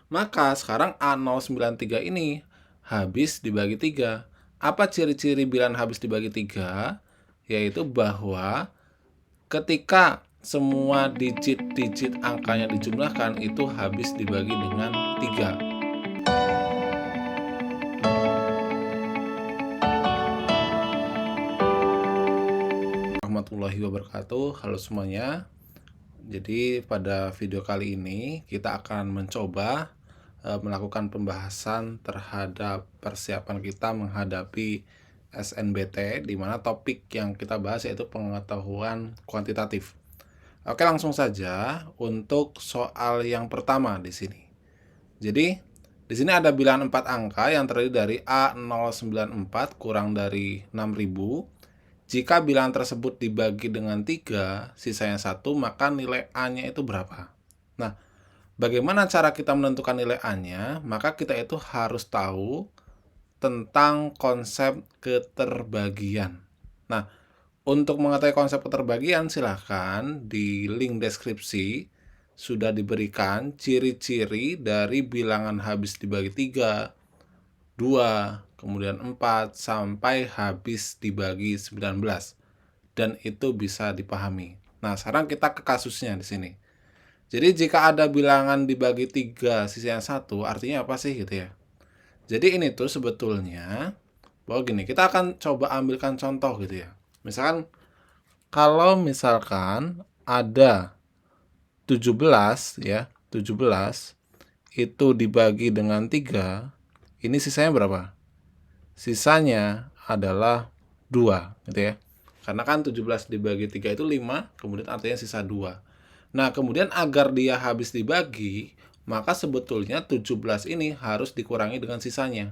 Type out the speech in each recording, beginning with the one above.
Maka sekarang A093 ini habis dibagi 3. Apa ciri-ciri bilangan habis dibagi 3? Yaitu bahwa ketika semua digit-digit angkanya dijumlahkan itu habis dibagi dengan 3. Warahmatullahi wabarakatuh. Halo semuanya. Jadi pada video kali ini kita akan mencoba melakukan pembahasan terhadap persiapan kita menghadapi SNBT, di mana topik yang kita bahas yaitu pengetahuan kuantitatif. Oke, langsung saja untuk soal yang pertama di sini. Jadi di sini ada bilangan 4 angka yang terdiri dari A094 kurang dari 6000. Jika bilangan tersebut dibagi dengan 3, sisanya 1, maka nilai A-nya itu berapa? Nah, bagaimana cara kita menentukan nilai A-nya? Maka kita itu harus tahu tentang konsep keterbagian. Nah, untuk mengetahui konsep keterbagian, silahkan di link deskripsi sudah diberikan ciri-ciri dari bilangan habis dibagi 3, 2, kemudian 4, sampai habis dibagi 19. Dan itu bisa dipahami. Nah, sekarang kita ke kasusnya di sini. Jadi jika ada bilangan dibagi 3 sisanya 1, artinya apa sih gitu ya? Jadi ini tuh sebetulnya bahwa gini, kita akan coba ambilkan contoh gitu ya. Misalkan kalau misalkan ada 17 ya, 17 itu dibagi dengan 3, ini sisanya berapa? Sisanya adalah 2 gitu ya. Karena kan 17 dibagi 3 itu 5, kemudian artinya sisa 2. Nah, kemudian agar dia habis dibagi, maka sebetulnya 17 ini harus dikurangi dengan sisanya.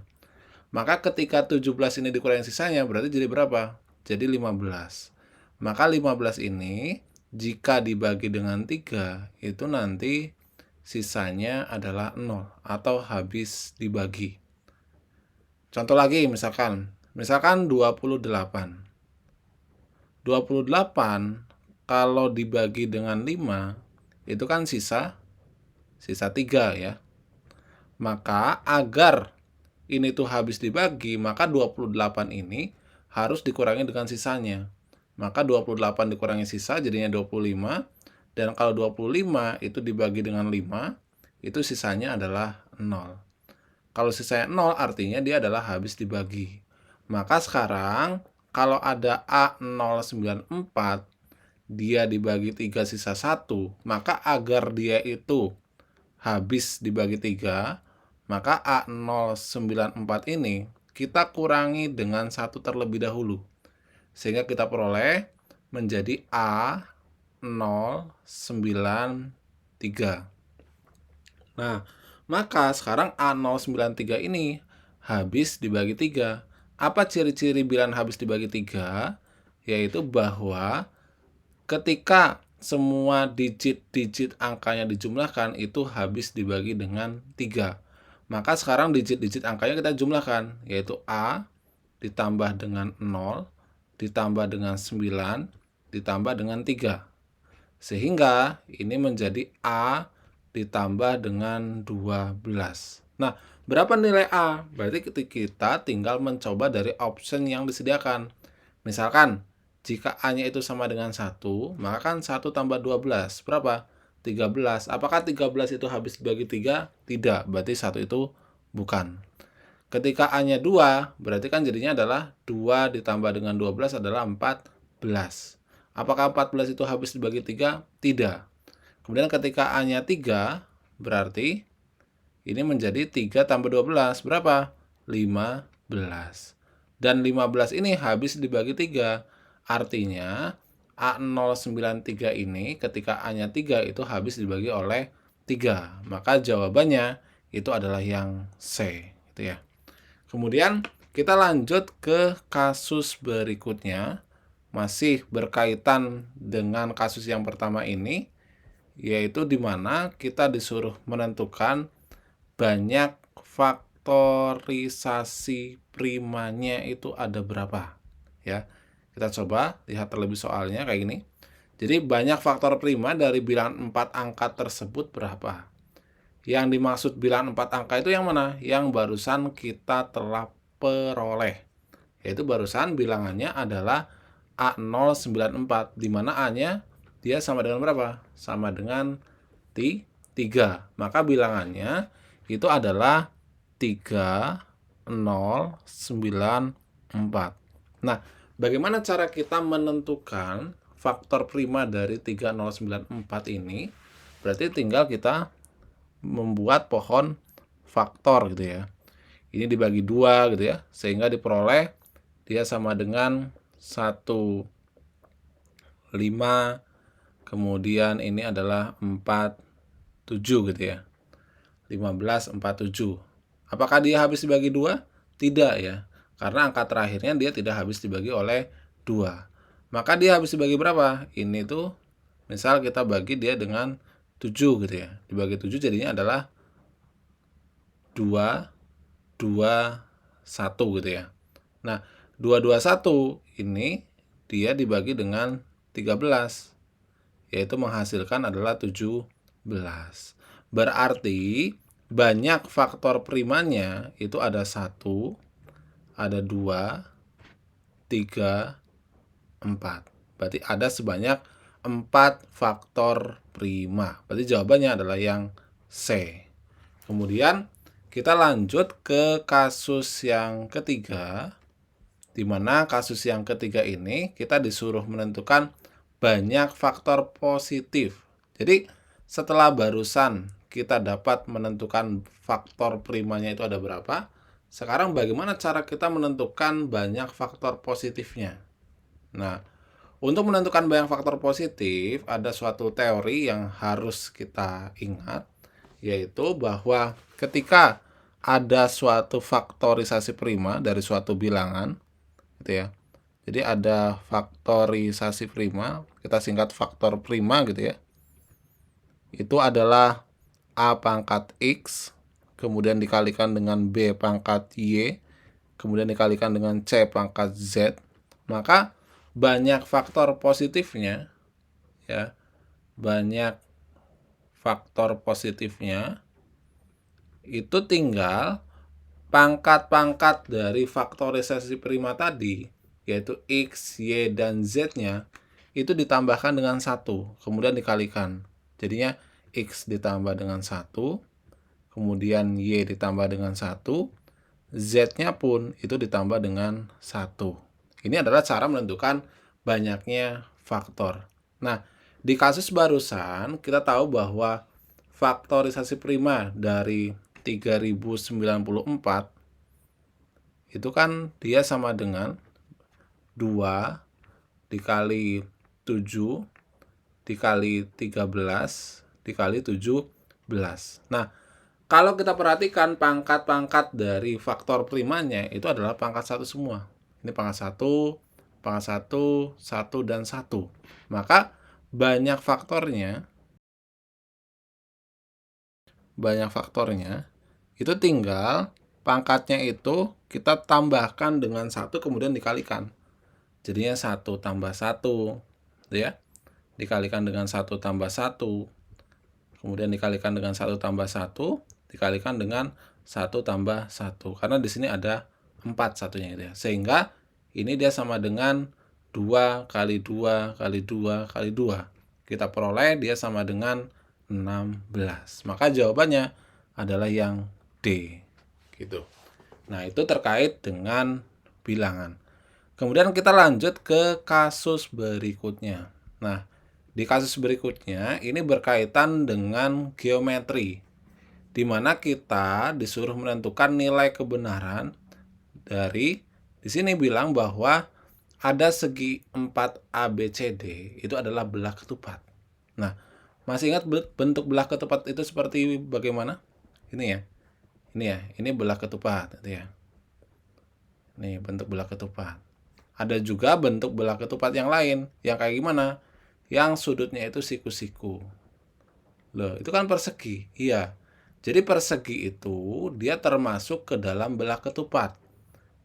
Maka ketika 17 ini dikurangi sisanya, berarti jadi berapa? Jadi 15. Maka 15 ini jika dibagi dengan 3, itu nanti sisanya adalah 0 atau habis dibagi. Contoh lagi misalkan 28. 28 kalau dibagi dengan 5 itu kan sisa 3 ya. Maka agar ini tuh habis dibagi, maka 28 ini harus dikurangi dengan sisanya. Maka 28 dikurangi sisa jadinya 25, dan kalau 25 itu dibagi dengan 5, itu sisanya adalah 0. Kalau sisanya 0 artinya dia adalah habis dibagi. Maka sekarang kalau ada A094 dia dibagi 3 sisa 1, maka agar dia itu habis dibagi 3, maka A094 ini kita kurangi dengan 1 terlebih dahulu. Sehingga kita peroleh menjadi A093. Nah, maka sekarang A093 ini habis dibagi 3. Apa ciri-ciri bilangan habis dibagi 3? Yaitu bahwa ketika semua digit-digit angkanya dijumlahkan itu habis dibagi dengan 3. Maka sekarang digit-digit angkanya kita jumlahkan, yaitu A ditambah dengan 0, ditambah dengan 9, ditambah dengan 3. Sehingga ini menjadi A ditambah dengan 12. Nah, berapa nilai A? Berarti kita tinggal mencoba dari option yang disediakan. Misalkan, jika A-nya itu sama dengan 1, maka kan 1 tambah 12. Berapa? 13. Apakah 13 itu habis dibagi 3? Tidak, berarti 1 itu bukan. Ketika A-nya 2, berarti kan jadinya adalah 2 ditambah dengan 12 adalah 14. Apakah 14 itu habis dibagi 3? Tidak. Kemudian ketika A-nya 3, berarti ini menjadi 3 tambah 12. Berapa? 15. Dan 15 ini habis dibagi 3. Artinya A093 ini ketika A-nya 3 itu habis dibagi oleh 3. Maka jawabannya itu adalah yang C. Gitu ya. Kemudian kita lanjut ke kasus berikutnya. Masih berkaitan dengan kasus yang pertama ini, yaitu di mana kita disuruh menentukan banyak faktorisasi primanya itu ada berapa. Ya, kita coba lihat terlebih soalnya kayak gini. Jadi banyak faktor prima dari bilangan 4 angka tersebut berapa? Yang dimaksud bilangan 4 angka itu yang mana? Yang barusan kita telah peroleh. Yaitu barusan bilangannya adalah A094, di mana A-nya dia sama dengan berapa? Sama dengan 3. Maka bilangannya itu adalah 3094. Nah, bagaimana cara kita menentukan faktor prima dari 3094 ini? Berarti tinggal kita membuat pohon faktor gitu ya. Ini dibagi 2 gitu ya, sehingga diperoleh dia sama dengan 15, kemudian ini adalah 47 gitu ya. 1547. Apakah dia habis dibagi 2? Tidak ya. Karena angka terakhirnya dia tidak habis dibagi oleh 2. Maka dia habis dibagi berapa? Ini tuh misal kita bagi dia dengan 7 gitu ya. Dibagi 7 jadinya adalah 2, 2, 1 gitu ya. Nah, 2, 2, 1 ini dia dibagi dengan 13, yaitu menghasilkan adalah 17. Berarti banyak faktor primanya itu ada 1, ada 2, 3, 4. Berarti ada sebanyak 4 faktor prima. Berarti jawabannya adalah yang C. Kemudian kita lanjut ke kasus yang ketiga, di mana kasus yang ketiga ini kita disuruh menentukan banyak faktor positif. Jadi setelah barusan kita dapat menentukan faktor primanya itu ada berapa, sekarang bagaimana cara kita menentukan banyak faktor positifnya? Nah, untuk menentukan banyak faktor positif, ada suatu teori yang harus kita ingat, yaitu bahwa ketika ada suatu faktorisasi prima dari suatu bilangan, gitu ya. Jadi ada faktorisasi prima, kita singkat faktor prima gitu ya. Itu adalah A pangkat X, kemudian dikalikan dengan B pangkat Y, kemudian dikalikan dengan C pangkat Z. Maka banyak faktor positifnya ya. Banyak faktor positifnya itu tinggal pangkat-pangkat dari faktorisasi prima tadi, yaitu X, Y, dan Z-nya, itu ditambahkan dengan 1, kemudian dikalikan. Jadinya X ditambah dengan 1, kemudian Y ditambah dengan 1, Z-nya pun itu ditambah dengan 1. Ini adalah cara menentukan banyaknya faktor. Nah, di kasus barusan kita tahu bahwa faktorisasi prima dari 3094 itu kan dia sama dengan 2 dikali 7 dikali 13 dikali 17. Nah, kalau kita perhatikan pangkat-pangkat dari faktor primanya itu adalah pangkat 1 semua. Ini pangkat 1, pangkat 1, 1, dan 1. Maka banyak faktornya itu tinggal pangkatnya itu kita tambahkan dengan 1 kemudian dikalikan. Jadinya 1 tambah 1 gitu ya. Dikalikan dengan 1 tambah 1. Kemudian dikalikan dengan 1 tambah 1, dikalikan dengan 1 tambah 1. Karena di sini ada 4 satunya gitu ya. Sehingga ini dia sama dengan 2 kali 2 kali 2 kali 2. Kita peroleh dia sama dengan 16. Maka jawabannya adalah yang D. Gitu. Nah, itu terkait dengan bilangan. Kemudian kita lanjut ke kasus berikutnya. Nah, di kasus berikutnya ini berkaitan dengan geometri, di mana kita disuruh menentukan nilai kebenaran dari, di sini bilang bahwa ada segi 4 ABCD itu adalah belah ketupat. Nah, masih ingat bentuk belah ketupat itu seperti bagaimana? Ini ya. Ini belah ketupat gitu ya. Nih, bentuk belah ketupat. Ada juga bentuk belah ketupat yang lain, yang kayak gimana? Yang sudutnya itu siku-siku. Loh, itu kan persegi. Iya. Jadi persegi itu dia termasuk ke dalam belah ketupat.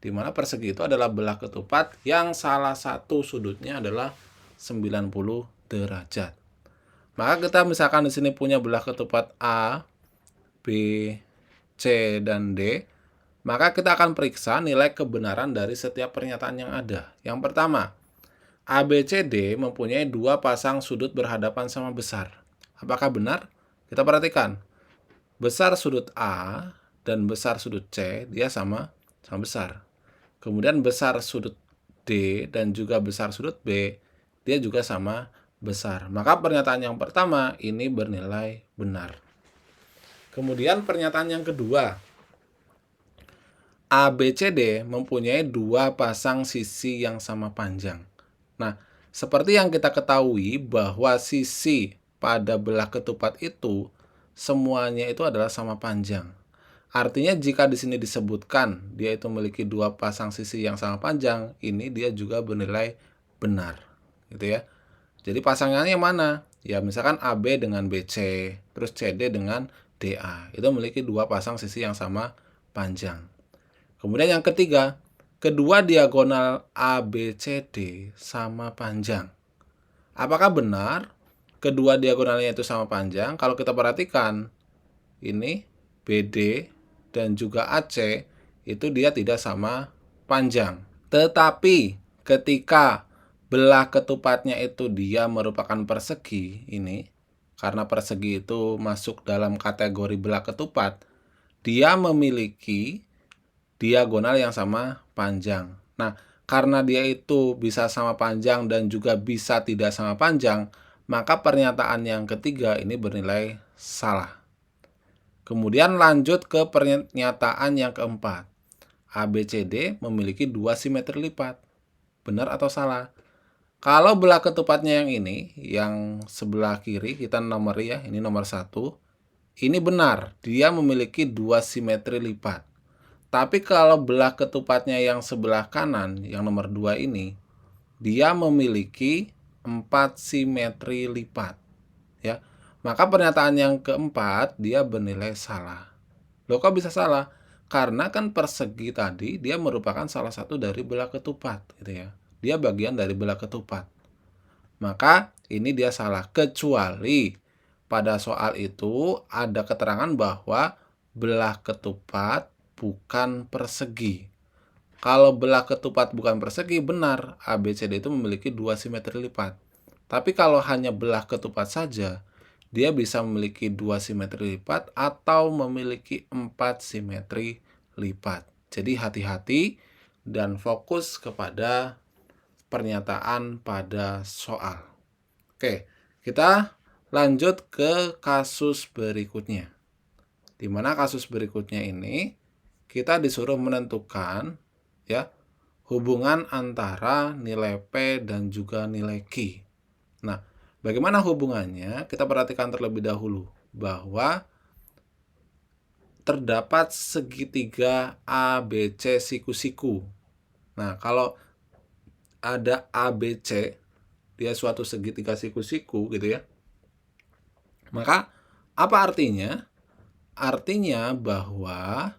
Di mana persegi itu adalah belah ketupat yang salah satu sudutnya adalah 90 derajat. Maka kita misalkan di sini punya belah ketupat A B, C, dan D, maka kita akan periksa nilai kebenaran dari setiap pernyataan yang ada. Yang pertama, ABCD mempunyai dua pasang sudut berhadapan sama besar. Apakah benar? Kita perhatikan. Besar sudut A dan besar sudut C, dia sama besar. Kemudian besar sudut D dan juga besar sudut B, dia juga sama besar. Maka pernyataan yang pertama ini bernilai benar. Kemudian pernyataan yang kedua, ABCD mempunyai dua pasang sisi yang sama panjang. Nah, seperti yang kita ketahui bahwa sisi pada belah ketupat itu semuanya itu adalah sama panjang. Artinya jika di sini disebutkan dia itu memiliki dua pasang sisi yang sama panjang, ini dia juga bernilai benar, gitu ya. Jadi pasangannya mana? Ya misalkan AB dengan BC, terus CD dengan DA. Itu memiliki dua pasang sisi yang sama panjang. Kemudian yang ketiga, kedua diagonal ABCD sama panjang. Apakah benar kedua diagonalnya itu sama panjang? Kalau kita perhatikan, ini BD dan juga AC itu dia tidak sama panjang. Tetapi ketika belah ketupatnya itu dia merupakan persegi, ini karena persegi itu masuk dalam kategori belah ketupat, dia memiliki diagonal yang sama panjang. Nah, karena dia itu bisa sama panjang dan juga bisa tidak sama panjang, maka pernyataan yang ketiga ini bernilai salah. Kemudian lanjut ke pernyataan yang keempat. ABCD memiliki dua simetri lipat. Benar atau salah? Kalau belah ketupatnya yang ini, yang sebelah kiri, kita nomori ya, ini nomor 1. Ini benar, dia memiliki dua simetri lipat. Tapi kalau belah ketupatnya yang sebelah kanan, yang nomor 2 ini, dia memiliki 4 simetri lipat. Ya. Maka pernyataan yang keempat, dia bernilai salah. Loh kok bisa salah? Karena kan persegi tadi, dia merupakan salah satu dari belah ketupat. Gitu ya. Dia bagian dari belah ketupat. Maka ini dia salah. Kecuali pada soal itu ada keterangan bahwa belah ketupat bukan persegi. Kalau belah ketupat bukan persegi, benar, ABCD itu memiliki dua simetri lipat. Tapi kalau hanya belah ketupat saja, dia bisa memiliki dua simetri lipat atau memiliki 4 simetri lipat. Jadi hati-hati dan fokus kepada pernyataan pada soal. Oke, kita lanjut ke kasus berikutnya. Di mana kasus berikutnya ini kita disuruh menentukan ya hubungan antara nilai P dan juga nilai Q. Nah, bagaimana hubungannya? Kita perhatikan terlebih dahulu bahwa terdapat segitiga ABC siku-siku. Nah, kalau ada ABC, dia suatu segitiga siku-siku gitu ya. Maka apa artinya? Artinya bahwa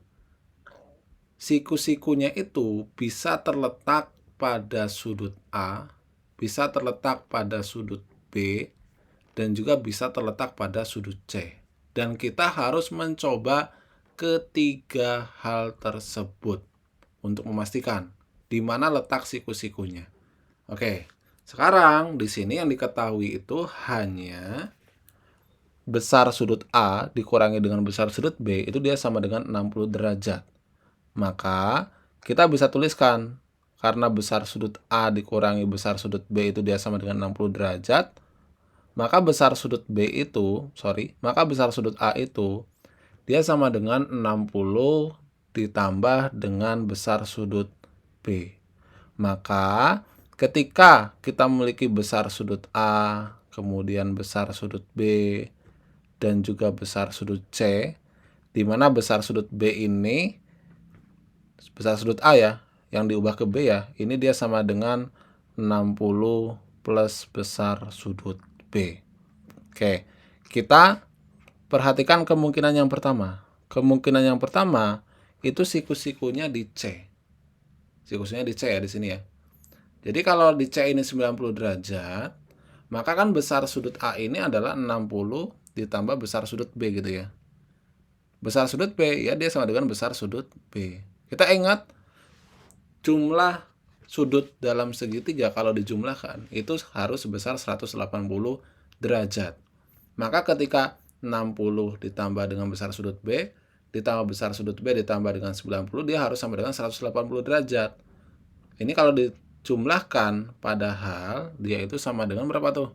siku-sikunya itu bisa terletak pada sudut A, bisa terletak pada sudut B, dan juga bisa terletak pada sudut C. Dan kita harus mencoba ketiga hal tersebut untuk memastikan di mana letak siku-sikunya. Oke, sekarang di sini yang diketahui itu hanya besar sudut A dikurangi dengan besar sudut B itu dia sama dengan 60 derajat. Maka kita bisa tuliskan karena besar sudut A dikurangi besar sudut B itu dia sama dengan 60 derajat, maka besar sudut A itu dia sama dengan 60 ditambah dengan besar sudut B. Maka ketika kita memiliki besar sudut A, kemudian besar sudut B, dan juga besar sudut C, di mana besar sudut B ini besar sudut A ya, yang diubah ke B ya, ini dia sama dengan 60 plus besar sudut B. Oke, kita perhatikan kemungkinan yang pertama. Kemungkinan yang pertama itu siku-sikunya di C. Siku-sikunya di C ya di sini ya. Jadi kalau di C ini 90 derajat, maka kan besar sudut A ini adalah 60 ditambah besar sudut B gitu ya. Besar sudut B, ya dia sama dengan besar sudut B. Kita ingat jumlah sudut dalam segitiga kalau dijumlahkan itu harus sebesar 180 derajat. Maka ketika 60 ditambah dengan besar sudut B, ditambah besar sudut B ditambah dengan 90, dia harus sama dengan 180 derajat. Ini kalau dijumlahkan, padahal dia itu sama dengan berapa tuh?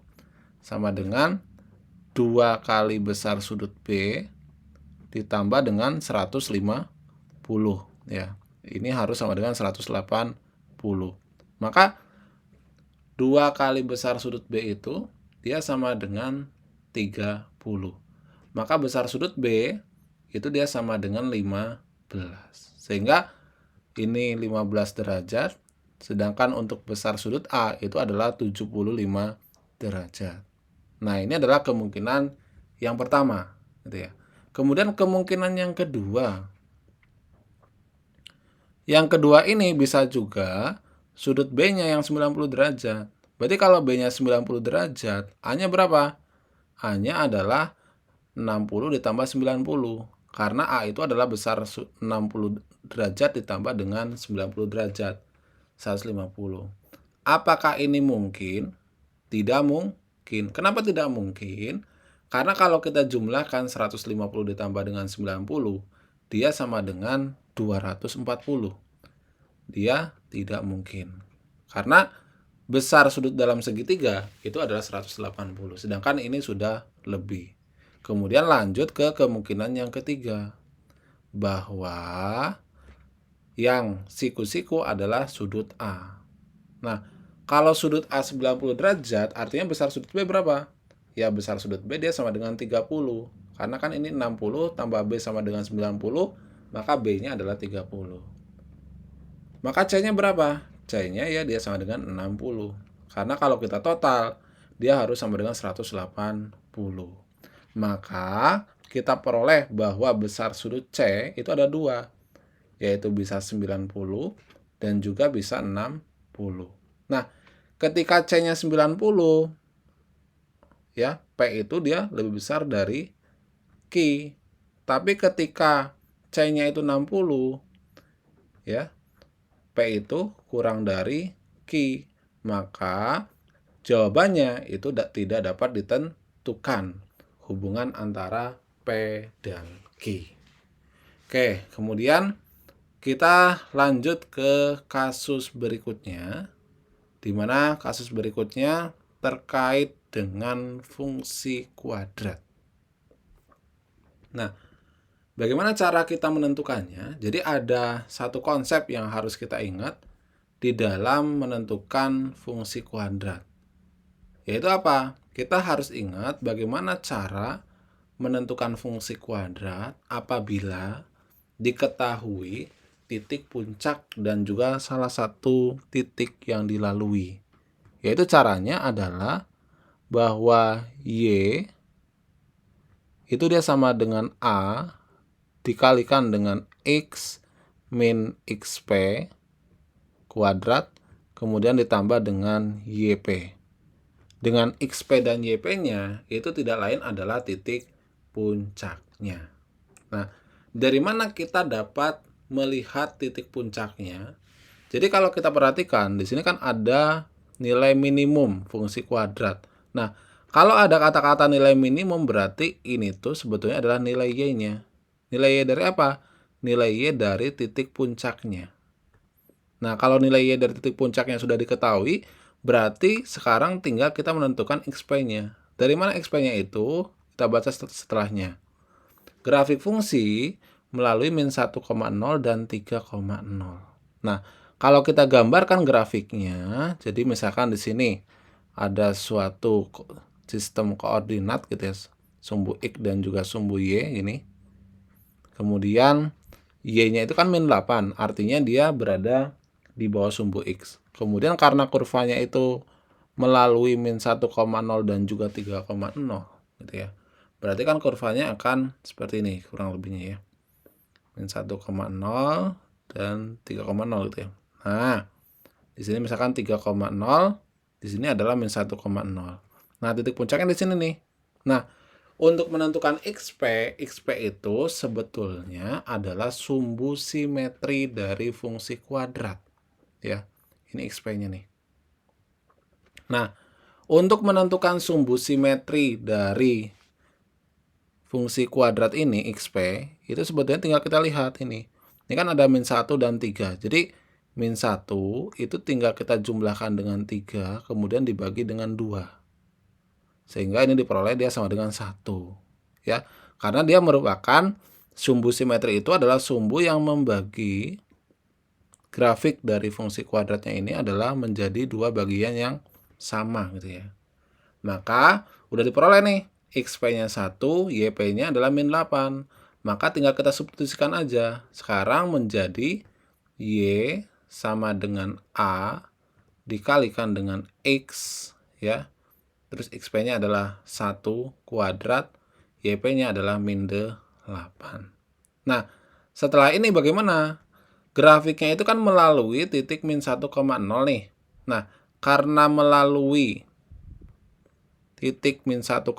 Sama dengan 2 kali besar sudut B ditambah dengan 150 ya. Ini harus sama dengan 180. Maka 2 kali besar sudut B itu dia sama dengan 30. Maka besar sudut B itu dia sama dengan 15. Sehingga ini 15 derajat, sedangkan untuk besar sudut A itu adalah 75 derajat. Nah, ini adalah kemungkinan yang pertama, gitu ya. Kemudian kemungkinan yang kedua. Yang kedua ini bisa juga sudut B-nya yang 90 derajat. Berarti kalau B-nya 90 derajat, A-nya berapa? A-nya adalah 60 ditambah 90. Karena A itu adalah besar 60 derajat ditambah dengan 90 derajat. 150. Apakah ini mungkin? Tidak mungkin. Kenapa tidak mungkin? Karena kalau kita jumlahkan 150 ditambah dengan 90, dia sama dengan 240. Dia tidak mungkin. Karena besar sudut dalam segitiga itu adalah 180. Sedangkan ini sudah lebih. Kemudian lanjut ke kemungkinan yang ketiga. Bahwa yang siku-siku adalah sudut A. Nah, kalau sudut A 90 derajat, artinya besar sudut B berapa? Ya, besar sudut B dia sama dengan 30. Karena kan ini 60 tambah B sama dengan 90, maka B-nya adalah 30. Maka C-nya berapa? C-nya ya dia sama dengan 60. Karena kalau kita total, dia harus sama dengan 180. Maka kita peroleh bahwa besar sudut C itu ada 2, yaitu bisa 90 dan juga bisa 60. Nah, ketika C-nya 90, ya, P itu dia lebih besar dari Q. Tapi ketika C-nya itu 60, ya, P itu kurang dari Q. Maka jawabannya itu tidak dapat ditentukan hubungan antara P dan Q. Oke, kemudian kita lanjut ke kasus berikutnya, di mana kasus berikutnya terkait dengan fungsi kuadrat. Nah, bagaimana cara kita menentukannya? Jadi ada satu konsep yang harus kita ingat di dalam menentukan fungsi kuadrat. Yaitu apa? Kita harus ingat bagaimana cara menentukan fungsi kuadrat apabila diketahui titik puncak dan juga salah satu titik yang dilalui. Yaitu caranya adalah bahwa Y itu dia sama dengan A dikalikan dengan X min XP kuadrat kemudian ditambah dengan YP. Dengan XP dan YP-nya itu tidak lain adalah titik puncaknya. Nah, dari mana kita dapat melihat titik puncaknya? Jadi kalau kita perhatikan di sini kan ada nilai minimum fungsi kuadrat. Nah, kalau ada kata-kata nilai minimum berarti ini tuh sebetulnya adalah nilai Y-nya. Nilai Y dari apa? Nilai Y dari titik puncaknya. Nah, kalau nilai Y dari titik puncaknya sudah diketahui, berarti sekarang tinggal kita menentukan XP-nya. Dari mana XP-nya itu? Kita baca setelahnya. Grafik fungsi melalui min 1,0 dan 3,0. Nah, kalau kita gambarkan grafiknya, jadi misalkan di sini ada suatu sistem koordinat gitu ya, sumbu X dan juga sumbu Y ini. Kemudian Y-nya itu kan min 8, artinya dia berada di bawah sumbu X. Kemudian karena kurvanya itu melalui min 1,0 dan juga 3,0 gitu ya. Berarti kan kurvanya akan seperti ini kurang lebihnya ya. Min 1,0 dan 3,0 gitu ya. Nah, di sini misalkan 3,0, di sini adalah min 1,0. Nah, titik puncaknya di sini nih. Nah, Untuk menentukan XP itu sebetulnya adalah sumbu simetri dari fungsi kuadrat. Ya, ini XP-nya nih. Nah, untuk menentukan sumbu simetri dari fungsi kuadrat ini, XP, itu sebetulnya tinggal kita lihat ini. Ini kan ada min 1 dan 3. Jadi, min 1 itu tinggal kita jumlahkan dengan 3, kemudian dibagi dengan 2. Sehingga ini diperoleh dia sama dengan 1. Ya, karena dia merupakan sumbu simetri itu adalah sumbu yang membagi grafik dari fungsi kuadratnya ini adalah menjadi dua bagian yang sama gitu ya. Maka udah diperoleh nih, XP-nya 1, YP-nya adalah min 8. Maka tinggal kita substitusikan aja. Sekarang menjadi Y sama dengan A dikalikan dengan X ya. Terus XP-nya adalah 1 kuadrat, YP-nya adalah min 8. Nah, setelah ini bagaimana? Grafiknya itu kan melalui titik min 1,0 nih. Nah, karena melalui titik min 1,0,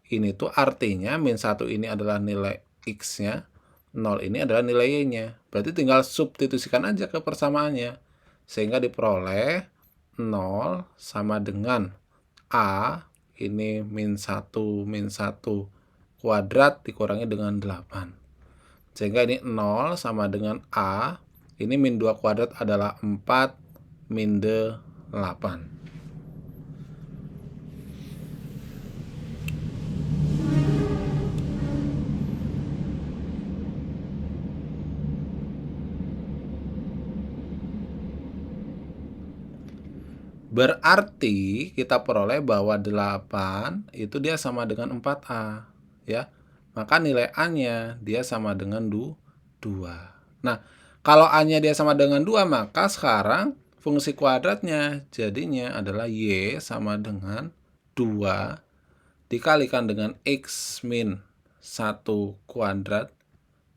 ini tuh artinya min 1 ini adalah nilai X-nya, 0 ini adalah nilai Y-nya. Berarti tinggal substitusikan aja ke persamaannya. Sehingga diperoleh 0 sama dengan A, ini min 1 kuadrat dikurangi dengan 8. Sehingga ini 0 sama dengan A, ini min 2 kuadrat adalah 4 min 8. Berarti kita peroleh bahwa 8 itu dia sama dengan 4A ya. Maka nilai A-nya dia sama dengan 2. Nah, kalau A-nya dia sama dengan 2, maka sekarang fungsi kuadratnya jadinya adalah Y sama dengan 2 dikalikan dengan X min 1 kuadrat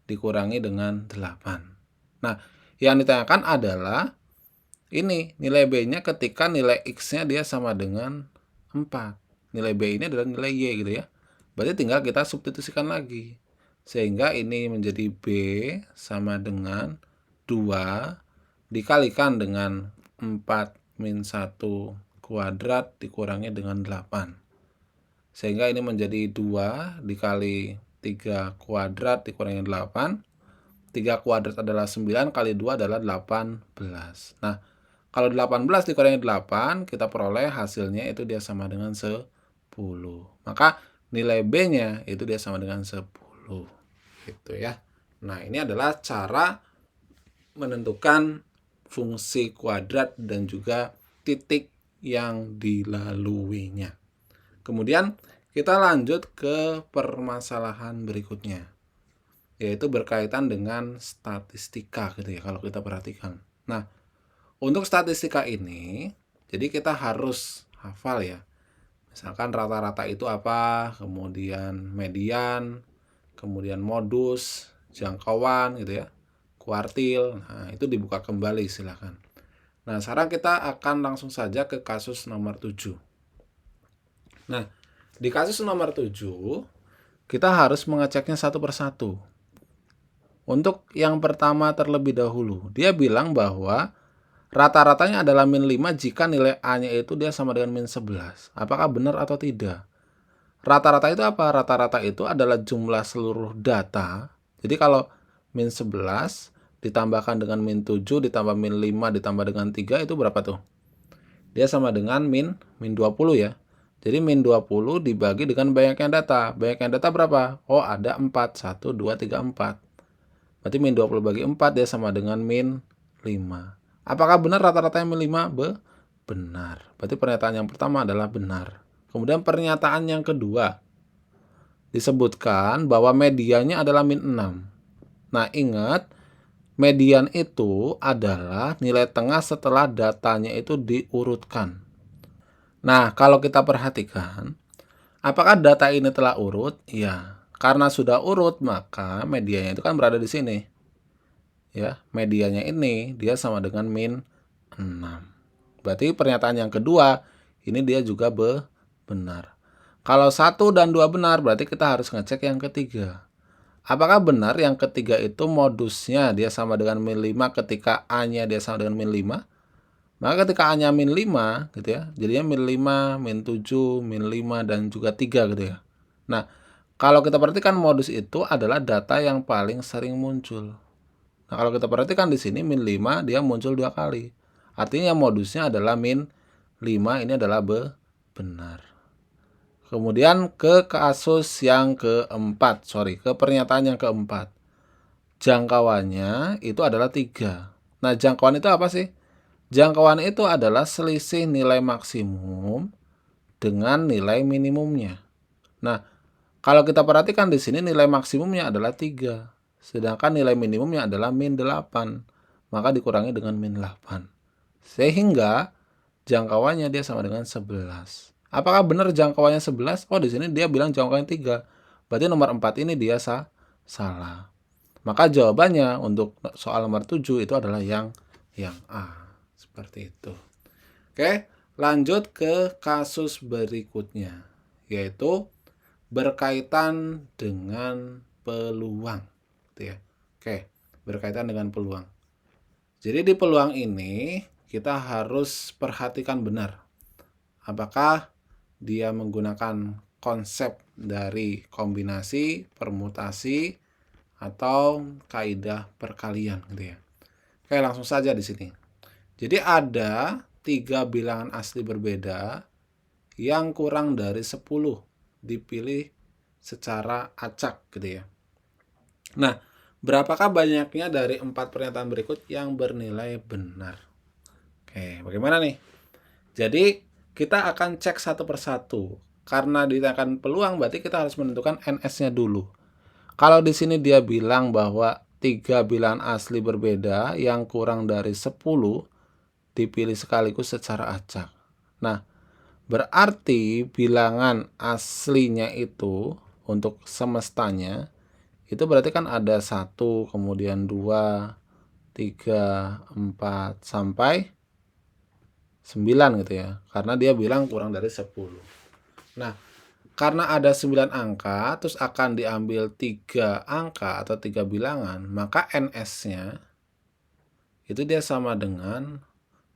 dikurangi dengan 8. Nah, yang ditanyakan adalah ini nilai B-nya ketika nilai X-nya dia sama dengan 4. Nilai B ini adalah nilai Y gitu ya. Berarti tinggal kita substitusikan lagi. Sehingga ini menjadi B sama dengan 2 dikalikan dengan 4 min 1 kuadrat dikurangi dengan 8. Sehingga ini menjadi 2 dikali 3 kuadrat dikurangi 8. 3 kuadrat adalah 9 kali 2 adalah 18. Nah, kalau 18 dikurangi 8, kita peroleh hasilnya itu dia sama dengan 10. Maka nilai B-nya itu dia sama dengan 10. Gitu ya. Nah, ini adalah cara menentukan fungsi kuadrat dan juga titik yang dilaluinya. Kemudian kita lanjut ke permasalahan berikutnya, yaitu berkaitan dengan statistika gitu ya kalau kita perhatikan. Nah, untuk statistika ini, jadi kita harus hafal ya. Misalkan rata-rata itu apa, kemudian median, kemudian modus, jangkauan gitu ya, kuartil. Nah, itu dibuka kembali silahkan. Nah, sekarang kita akan langsung saja ke kasus nomor 7. Nah, di kasus nomor 7, kita harus mengeceknya satu persatu. Untuk yang pertama terlebih dahulu, dia bilang bahwa rata-ratanya adalah min 5 jika nilai A-nya itu dia sama dengan min 11. Apakah benar atau tidak? Rata-rata itu apa? Rata-rata itu adalah jumlah seluruh data. Jadi kalau min 11 ditambahkan dengan min 7 ditambah min 5 ditambah dengan 3 itu berapa tuh? Dia sama dengan min 20 ya. Jadi min 20 dibagi dengan banyaknya data. Banyaknya data berapa? Oh, ada 4. 1, 2, 3, 4. Berarti min 20 bagi 4 dia sama dengan min 5. Apakah benar rata-ratanya min 5? Benar. Berarti pernyataan yang pertama adalah benar. Kemudian pernyataan yang kedua, disebutkan bahwa mediannya adalah min 6. Nah, ingat, median itu adalah nilai tengah setelah datanya itu diurutkan. Nah, kalau kita perhatikan, apakah data ini telah urut? Ya, karena sudah urut, maka medianya itu kan berada di sini. Ya, medianya ini dia sama dengan min 6. Berarti pernyataan yang kedua ini dia juga benar. Kalau 1 dan 2 benar, berarti kita harus ngecek yang ketiga. Apakah benar yang ketiga itu modusnya dia sama dengan min 5 ketika A-nya dia sama dengan min 5? Maka ketika A-nya min 5 gitu ya, jadinya min 5, min 7, min 5, dan juga 3 gitu ya. Nah, kalau kita perhatikan modus itu adalah data yang paling sering muncul. Nah, kalau kita perhatikan di sini min 5 dia muncul 2 kali. Artinya modusnya adalah min 5 ini adalah benar. Kemudian ke kasus yang keempat, ke pernyataan yang keempat. Jangkauannya itu adalah 3. Nah, jangkauan itu apa sih? Jangkauan itu adalah selisih nilai maksimum dengan nilai minimumnya. Nah, kalau kita perhatikan di sini nilai maksimumnya adalah 3, sedangkan nilai minimumnya adalah min 8. Maka dikurangi dengan min 8. Sehingga jangkauannya dia sama dengan 11. Apakah benar jangkauannya 11? Oh, di sini dia bilang jangkauannya 3. Berarti nomor 4 ini dia salah. Maka jawabannya untuk soal nomor 7 itu adalah yang A. Seperti itu. Oke, lanjut ke kasus berikutnya, yaitu berkaitan dengan peluang. Gitu ya. Oke, berkaitan dengan peluang. Jadi di peluang ini kita harus perhatikan benar. Apakah dia menggunakan konsep dari kombinasi, permutasi, atau kaidah perkalian gitu ya. Oke, langsung saja di sini. Jadi ada 3 bilangan asli berbeda yang kurang dari 10 dipilih secara acak gitu ya. Nah, berapakah banyaknya dari 4 pernyataan berikut yang bernilai benar? Oke, bagaimana nih? Jadi kita akan cek satu persatu. Karena ditanyakan peluang berarti kita harus menentukan NS-nya dulu. Kalau di sini dia bilang bahwa 3 bilangan asli berbeda yang kurang dari 10 dipilih sekaligus secara acak. Nah, berarti bilangan aslinya itu untuk semestanya itu berarti kan ada 1, kemudian 2, 3, 4, sampai 9 gitu ya. Karena dia bilang kurang dari 10. Nah, karena ada 9 angka, terus akan diambil 3 angka atau 3 bilangan, maka NS-nya itu dia sama dengan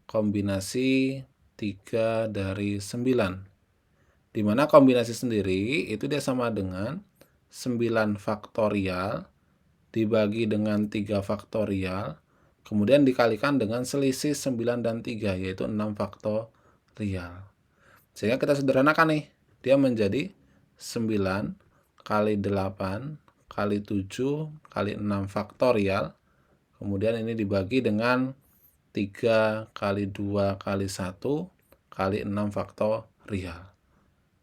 kombinasi 3 dari 9. Di mana kombinasi sendiri itu dia sama dengan 9 faktorial dibagi dengan 3 faktorial, kemudian dikalikan dengan selisih 9 dan 3, yaitu 6 faktorial. Sehingga kita sederhanakan nih, dia menjadi 9 kali 8 kali 7 kali 6 faktorial, kemudian ini dibagi dengan 3 kali 2 kali 1 kali 6 faktorial.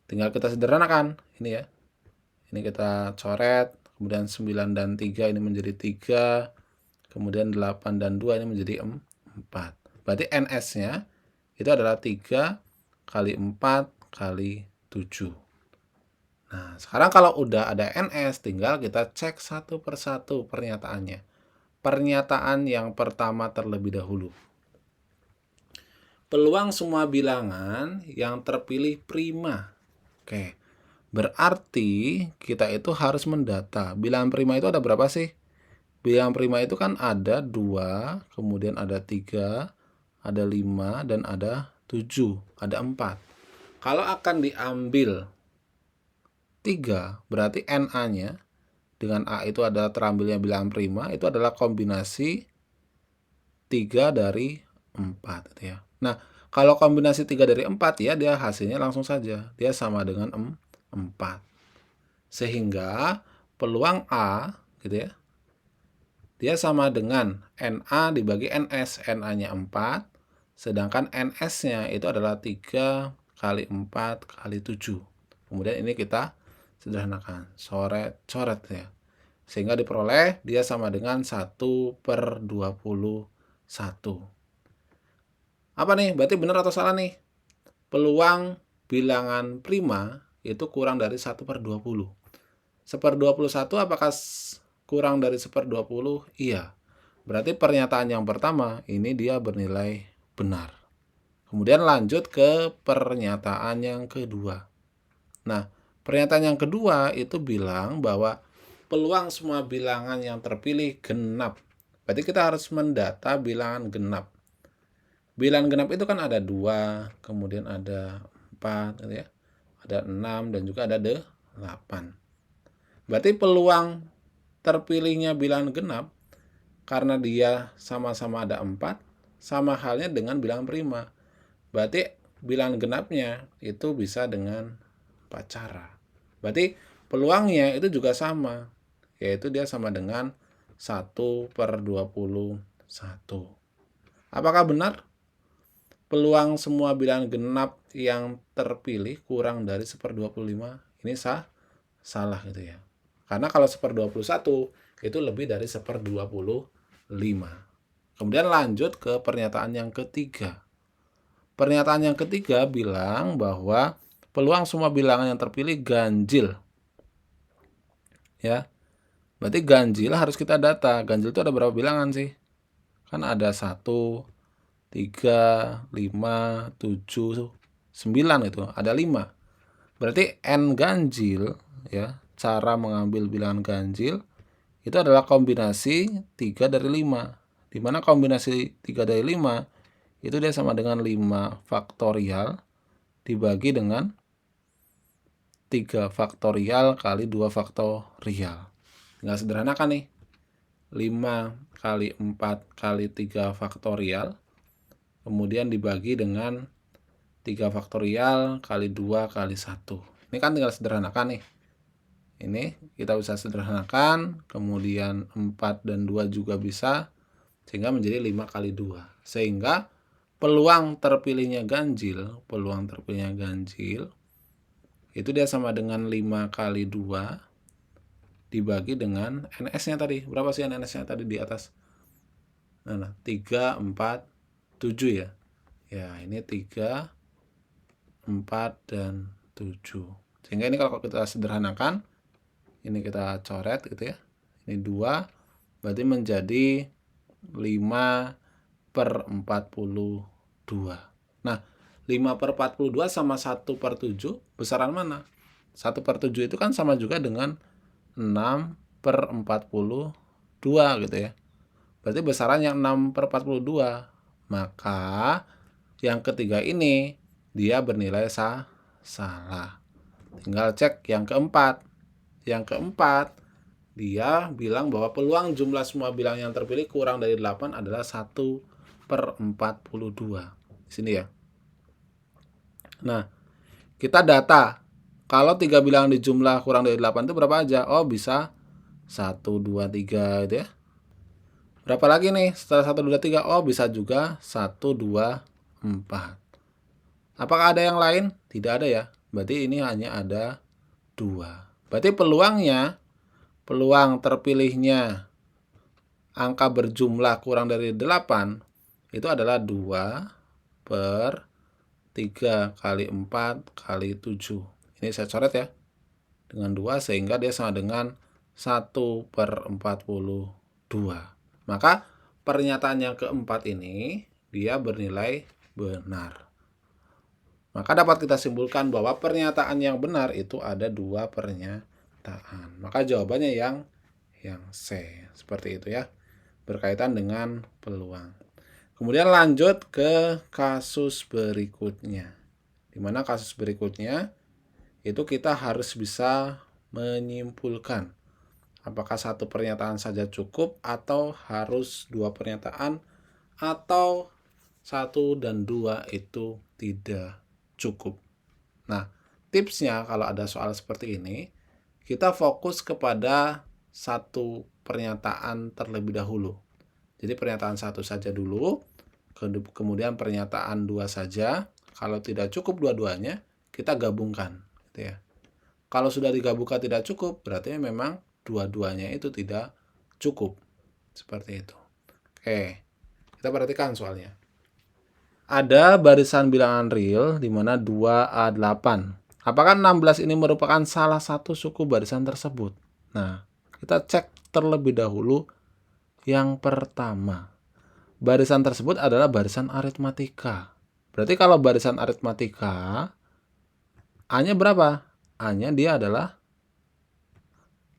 Tinggal kita sederhanakan ini ya. Ini kita coret, kemudian 9 dan 3 ini menjadi 3, kemudian 8 dan 2 ini menjadi 4. Berarti NS-nya itu adalah 3 kali 4 kali 7. Nah, sekarang kalau udah ada NS, tinggal kita cek satu persatu pernyataannya. Pernyataan yang pertama terlebih dahulu. Peluang semua bilangan yang terpilih prima. Oke, berarti kita itu harus mendata. Bilangan prima itu ada berapa sih? Bilangan prima itu kan ada 2, kemudian ada 3, ada 5, dan ada 7, ada 4. Kalau akan diambil 3, berarti NA-nya dengan A itu adalah terambilnya bilangan prima, itu adalah kombinasi 3 dari 4 gitu ya. Nah, kalau kombinasi 3 dari 4 ya dia hasilnya langsung saja, dia sama dengan 4. Sehingga peluang A gitu ya, dia sama dengan NA dibagi NS, NA-nya 4, sedangkan NS-nya itu adalah 3 kali 4 kali 7. Kemudian ini kita sederhanakan, coret ya. Sehingga diperoleh dia sama dengan 1/21. Apa nih? Berarti benar atau salah nih? Peluang bilangan prima itu kurang dari 1/20. 1/21 apakah kurang dari 1/20? Iya. Berarti pernyataan yang pertama ini dia bernilai benar. Kemudian lanjut ke pernyataan yang kedua. Nah, Pernyataan yang kedua itu bilang bahwa peluang semua bilangan yang terpilih genap. Berarti kita harus mendata bilangan genap. Bilangan genap itu kan ada 2, kemudian ada 4, gitu ya. Ada 6 dan juga ada 8. Berarti peluang terpilihnya bilangan genap karena dia sama-sama ada 4, sama halnya dengan bilangan prima. Berarti bilangan genapnya itu bisa dengan 4 cara. Berarti peluangnya itu juga sama, yaitu dia sama dengan 1/21. Apakah benar peluang semua bilangan genap yang terpilih kurang dari 1/25? Ini salah gitu ya. Karena kalau 1/21 itu lebih dari 1/25. Kemudian lanjut ke pernyataan yang ketiga. Pernyataan yang ketiga bilang bahwa peluang semua bilangan yang terpilih ganjil. Ya. Berarti ganjil harus kita data. Ganjil itu ada berapa bilangan sih? Kan ada 1, 3, 5, 7, 9 itu. Ada 5. Berarti N ganjil, ya, cara mengambil bilangan ganjil itu adalah kombinasi 3 dari 5. Di mana kombinasi 3 dari 5 itu dia sama dengan 5 faktorial dibagi dengan 3 faktorial kali 2 faktorial. Tinggal sederhanakan nih. 5 kali 4 kali 3 faktorial. Kemudian dibagi dengan 3 faktorial kali 2 kali 1. Ini kan tinggal sederhanakan nih. Ini kita bisa sederhanakan. Kemudian 4 dan 2 juga bisa. Sehingga menjadi 5 kali 2. Sehingga peluang terpilihnya ganjil itu dia sama dengan 5 kali 2 dibagi dengan NS-nya tadi. Berapa sih NS-nya tadi di atas? Nah, 3, 4, 7 ya. Ya, ini 3, 4, dan 7. Sehingga ini kalau kita sederhanakan, ini kita coret gitu ya. Ini 2, berarti menjadi 5/42. Nah, 5/42 sama 1/7 besaran mana? 1/7 itu kan sama juga dengan 6/42 gitu ya. Berarti besaran yang 6/42. Maka yang ketiga ini dia bernilai salah. Tinggal cek yang keempat. Yang keempat, dia bilang bahwa peluang jumlah semua bilangan yang terpilih kurang dari 8 adalah 1/42. Di sini ya. Nah, kita data. Kalau 3 bilangan di jumlah kurang dari 8 itu berapa aja? Oh, bisa 1, 2, 3 gitu ya. Berapa lagi nih setelah 1, 2, 3? Oh, bisa juga 1, 2, 4. Apakah ada yang lain? Tidak ada ya. Berarti ini hanya ada 2. Berarti peluang terpilihnya angka berjumlah kurang dari 8 itu adalah 2/3 kali 4 kali 7. Ini saya coret ya dengan 2 sehingga dia sama dengan 1/42. Maka pernyataan yang keempat ini dia bernilai benar. Maka dapat kita simpulkan bahwa pernyataan yang benar itu ada 2 pernyataan. Maka jawabannya yang C. Seperti itu ya. Berkaitan dengan peluang. Kemudian lanjut ke kasus berikutnya. Di mana kasus berikutnya itu kita harus bisa menyimpulkan apakah satu pernyataan saja cukup atau harus 2 pernyataan atau 1 dan 2 itu tidak cukup. Nah, tipsnya kalau ada soal seperti ini, kita fokus kepada satu pernyataan terlebih dahulu. Jadi pernyataan 1 saja dulu, kemudian pernyataan 2 saja. Kalau tidak cukup dua-duanya, kita gabungkan. Gitu ya. Kalau sudah digabungkan tidak cukup, berarti memang dua-duanya itu tidak cukup. Seperti itu. Oke, kita perhatikan soalnya. Ada barisan bilangan real di mana 2A8. Apakah 16 ini merupakan salah satu suku barisan tersebut? Nah, kita cek terlebih dahulu yang pertama. Barisan tersebut adalah barisan aritmatika. Berarti kalau barisan aritmatika, A-nya berapa? A-nya dia adalah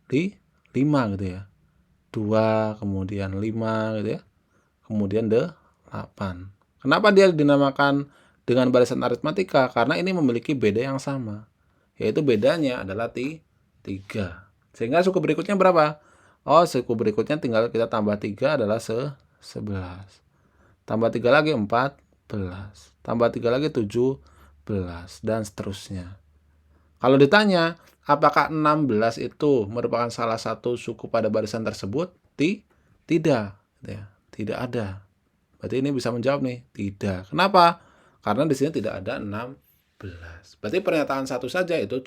di 5 gitu ya. 2, kemudian 5 gitu ya. Kemudian 8. Kenapa dia dinamakan dengan barisan aritmatika? Karena ini memiliki beda yang sama. Yaitu bedanya adalah 3. Sehingga suku berikutnya berapa? Oh, suku berikutnya tinggal kita tambah 3 adalah 11. Tambah 3 lagi 14. Tambah 3 lagi 17. Dan seterusnya. Kalau ditanya, apakah 16 itu merupakan salah satu suku pada barisan tersebut? Tidak. Tidak ada. Berarti ini bisa menjawab nih, tidak. Kenapa? Karena di sini tidak ada 16. Berarti pernyataan 1 saja itu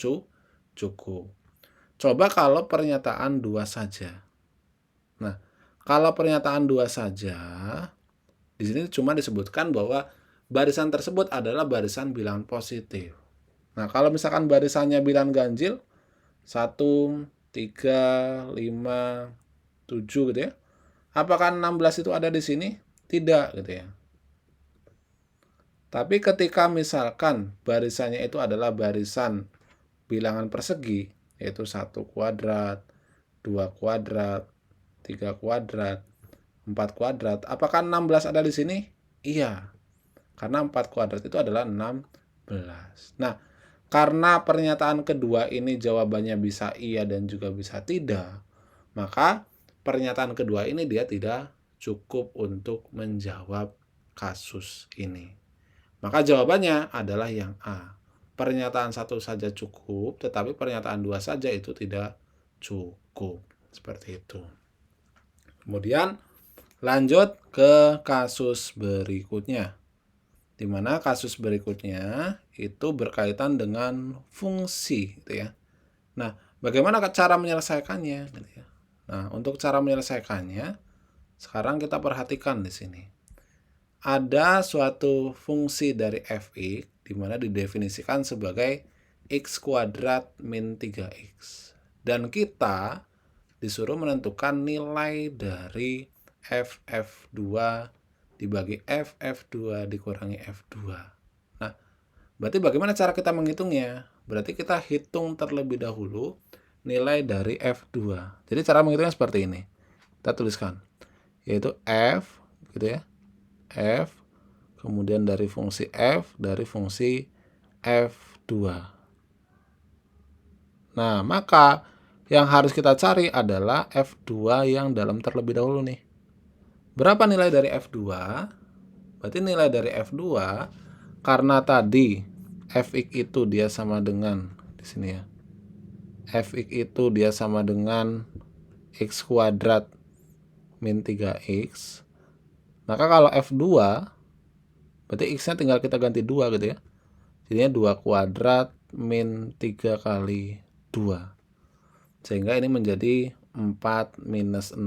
cukup. Coba kalau pernyataan 2 saja. Nah, kalau pernyataan 2 saja, di sini cuma disebutkan bahwa barisan tersebut adalah barisan bilangan positif. Nah, kalau misalkan barisannya bilangan ganjil 1, 3, 5, 7 gitu ya. Apakah 16 itu ada di sini? Tidak gitu ya. Tapi ketika misalkan barisannya itu adalah barisan bilangan persegi, yaitu 1 kuadrat, 2 kuadrat, 3 kuadrat, 4 kuadrat, apakah 16 ada di sini? Iya. Karena 4 kuadrat itu adalah 16. Nah, karena pernyataan kedua ini jawabannya bisa iya dan juga bisa tidak, maka pernyataan kedua ini dia tidak cukup untuk menjawab kasus ini. Maka jawabannya adalah yang A. Pernyataan 1 saja cukup, tetapi pernyataan 2 saja itu tidak cukup. Seperti itu. Kemudian lanjut ke kasus berikutnya. Di mana kasus berikutnya itu berkaitan dengan fungsi gitu ya. Nah, bagaimana cara menyelesaikannya gitu ya. Nah, untuk cara menyelesaikannya sekarang kita perhatikan di sini. Ada suatu fungsi dari f(x) di mana didefinisikan sebagai x kuadrat min 3x. Dan kita disuruh menentukan nilai dari f(f2) dibagi f(f2) dikurangi f2. Nah, berarti bagaimana cara kita menghitungnya? Berarti kita hitung terlebih dahulu nilai dari f2. Jadi cara menghitungnya seperti ini. Kita tuliskan, yaitu f gitu ya. F, kemudian dari fungsi f, dari fungsi f2. Nah, maka yang harus kita cari adalah f2 yang dalam terlebih dahulu nih. Berapa nilai dari f2? Berarti nilai dari f2, karena tadi fx itu dia sama dengan, di sini ya, fx itu dia sama dengan x kuadrat min 3x. Maka kalau f2, berarti x-nya tinggal kita ganti 2 gitu ya. Jadinya 2 kuadrat min 3 kali 2. Sehingga ini menjadi 4 minus 6,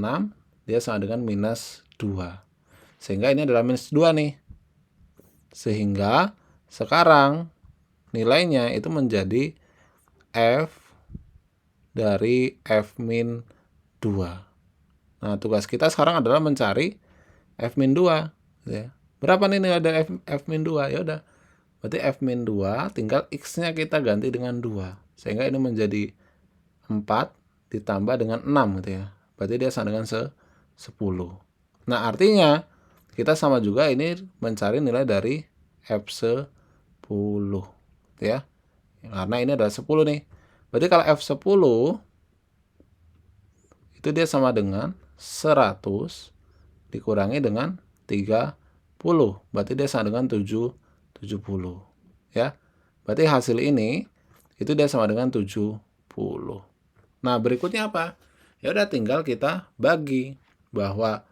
dia sama dengan minus 2. Sehingga ini adalah minus 2 nih. Sehingga sekarang nilainya itu menjadi f dari f min 2. Nah, tugas kita sekarang adalah mencari f min 2 ya. Berapa nih nilai dari f min 2? Ya udah. Berarti f min 2 tinggal x-nya kita ganti dengan 2. Sehingga ini menjadi 4 ditambah dengan 6 gitu ya. Berarti dia sama dengan 10. Nah, artinya kita sama juga ini mencari nilai dari f10 ya. Karena ini adalah 10 nih. Berarti kalau f10 itu dia sama dengan 100 dikurangi dengan 30. Berarti dia sama dengan 70. Ya. Berarti hasil ini itu dia sama dengan 70. Nah, berikutnya apa? Ya udah tinggal kita bagi bahwa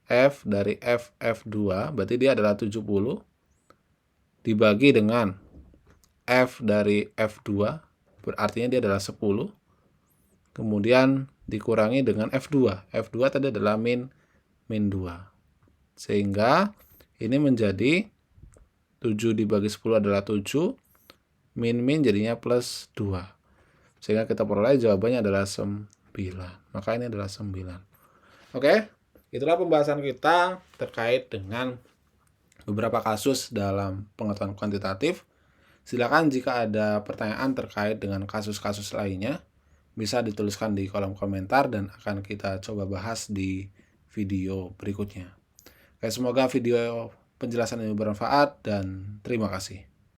f dari f(f2) berarti dia adalah 70 dibagi dengan f dari f2 berarti dia adalah 10. Kemudian dikurangi dengan f2. F2 tadi adalah min 2. Sehingga ini menjadi 7 dibagi 10 adalah 7. Min jadinya plus 2. Sehingga kita peroleh jawabannya adalah 9. Maka ini adalah 9. Oke, itulah pembahasan kita terkait dengan beberapa kasus dalam pengetahuan kuantitatif. Silakan jika ada pertanyaan terkait dengan kasus-kasus lainnya, bisa dituliskan di kolom komentar dan akan kita coba bahas di video berikutnya. Oke, semoga video penjelasan ini bermanfaat dan terima kasih.